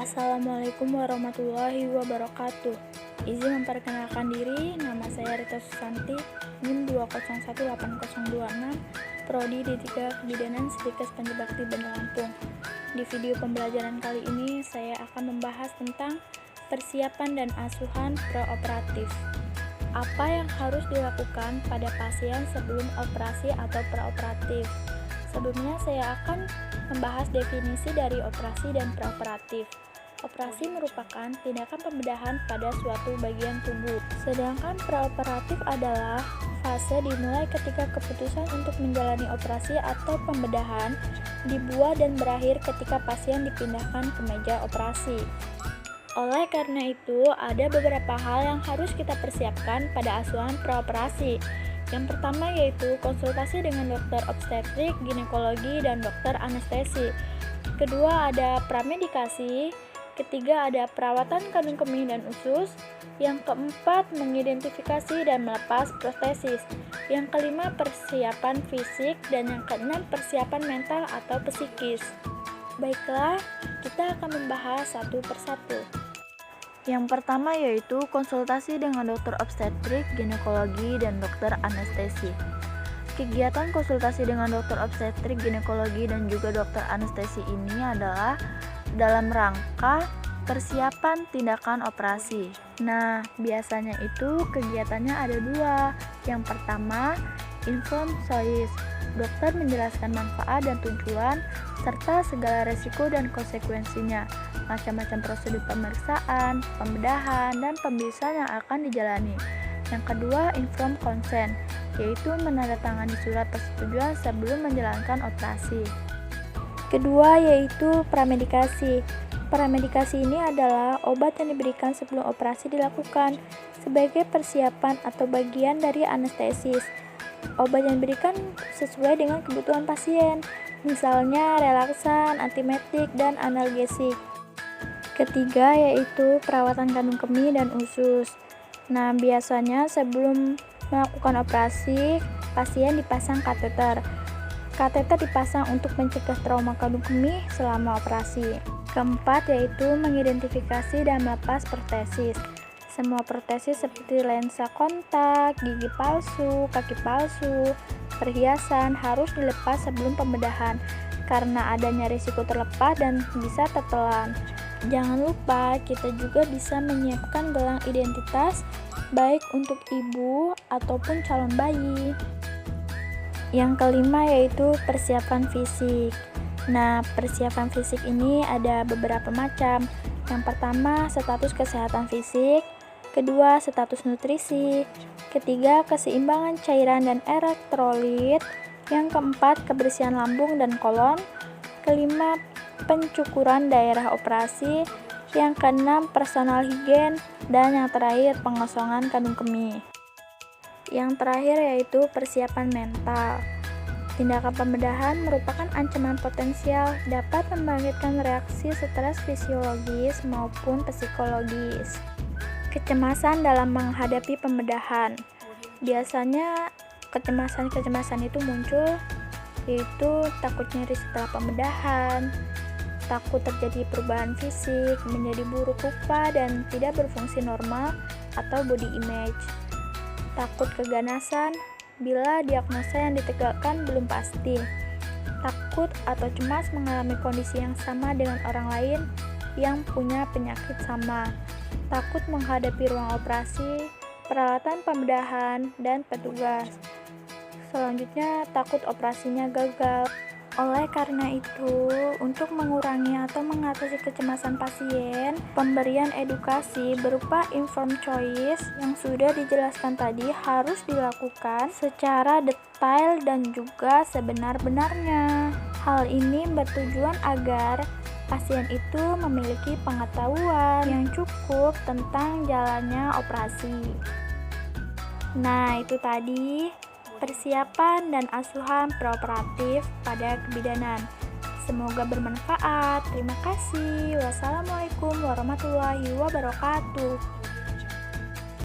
Assalamualaikum warahmatullahi wabarakatuh. Izin memperkenalkan diri, nama saya Rita Susanti, NIM 2018026, Prodi D3 Kebidanan Sidikes Panjabakti Bandar Lampung. Di video pembelajaran kali ini, saya akan membahas tentang persiapan dan asuhan preoperatif. Apa yang harus dilakukan pada pasien sebelum operasi atau preoperatif? Sebelumnya saya akan membahas definisi dari operasi dan preoperatif. Operasi merupakan tindakan pembedahan pada suatu bagian tubuh, sedangkan preoperatif adalah fase dimulai ketika keputusan untuk menjalani operasi atau pembedahan dibuat dan berakhir ketika pasien dipindahkan ke meja operasi. Oleh karena itu, ada beberapa hal yang harus kita persiapkan pada asuhan preoperasi. Yang pertama yaitu konsultasi dengan dokter obstetrik, ginekologi, dan dokter anestesi. Kedua ada pramedikasi. Ketiga ada perawatan kandung kemih dan usus. Yang keempat mengidentifikasi dan melepas protesis. Yang kelima persiapan fisik. Dan yang keenam persiapan mental atau psikis. Baiklah, kita akan membahas satu persatu. Yang pertama yaitu konsultasi dengan dokter obstetrik, ginekologi, dan dokter anestesi. Kegiatan konsultasi dengan dokter obstetrik, ginekologi, dan juga dokter anestesi ini adalah dalam rangka persiapan tindakan operasi. Nah, biasanya itu kegiatannya ada dua. Yang pertama, inform choice. Dokter menjelaskan manfaat dan tujuan serta segala resiko dan konsekuensinya, macam-macam prosedur pemeriksaan, pembedahan, dan pembiusan yang akan dijalani. Yang kedua, inform consent, yaitu menandatangani surat persetujuan sebelum menjalankan operasi. Kedua yaitu pramedikasi. Pramedikasi ini adalah obat yang diberikan sebelum operasi dilakukan sebagai persiapan atau bagian dari anestesis. Obat yang diberikan sesuai dengan kebutuhan pasien, misalnya relaksan, antimetik, dan analgesik. Ketiga yaitu perawatan kandung kemih dan usus. Nah, biasanya sebelum melakukan operasi, pasien dipasang kateter. Kateter dipasang untuk mencegah trauma kandung kemih selama operasi. Keempat yaitu mengidentifikasi dan melepas protesis. Semua protesis seperti lensa kontak, gigi palsu, kaki palsu, perhiasan harus dilepas sebelum pembedahan karena adanya risiko terlepas dan bisa tertelan. Jangan lupa kita juga bisa menyiapkan gelang identitas baik untuk ibu ataupun calon bayi. Yang kelima yaitu persiapan fisik. Nah, persiapan fisik ini ada beberapa macam. Yang pertama, status kesehatan fisik. Kedua, status nutrisi. Ketiga, keseimbangan cairan dan elektrolit. Yang keempat, kebersihan lambung dan kolon. Kelima, pencukuran daerah operasi. Yang keenam, personal higien. Dan yang terakhir, pengosongan kandung kemih. Yang terakhir yaitu persiapan mental. Tindakan pembedahan merupakan ancaman potensial dapat membangkitkan reaksi stres fisiologis maupun psikologis. Kecemasan dalam menghadapi pembedahan. Biasanya kecemasan itu muncul yaitu takut nyeri setelah pembedahan, takut terjadi perubahan fisik, menjadi buruk rupa dan tidak berfungsi normal atau body image. Takut keganasan bila diagnosa yang ditegakkan belum pasti. Takut atau cemas mengalami kondisi yang sama dengan orang lain yang punya penyakit sama. Takut menghadapi ruang operasi, peralatan pembedahan, dan petugas. Selanjutnya, takut operasinya gagal. Oleh karena itu, untuk mengurangi atau mengatasi kecemasan pasien, pemberian edukasi berupa informed choice yang sudah dijelaskan tadi harus dilakukan secara detail dan juga sebenar-benarnya. Hal ini bertujuan agar pasien itu memiliki pengetahuan yang cukup tentang jalannya operasi. Nah, itu tadi persiapan dan asuhan preoperatif pada kebidanan. Semoga bermanfaat. Terima kasih. Wassalamualaikum warahmatullahi wabarakatuh.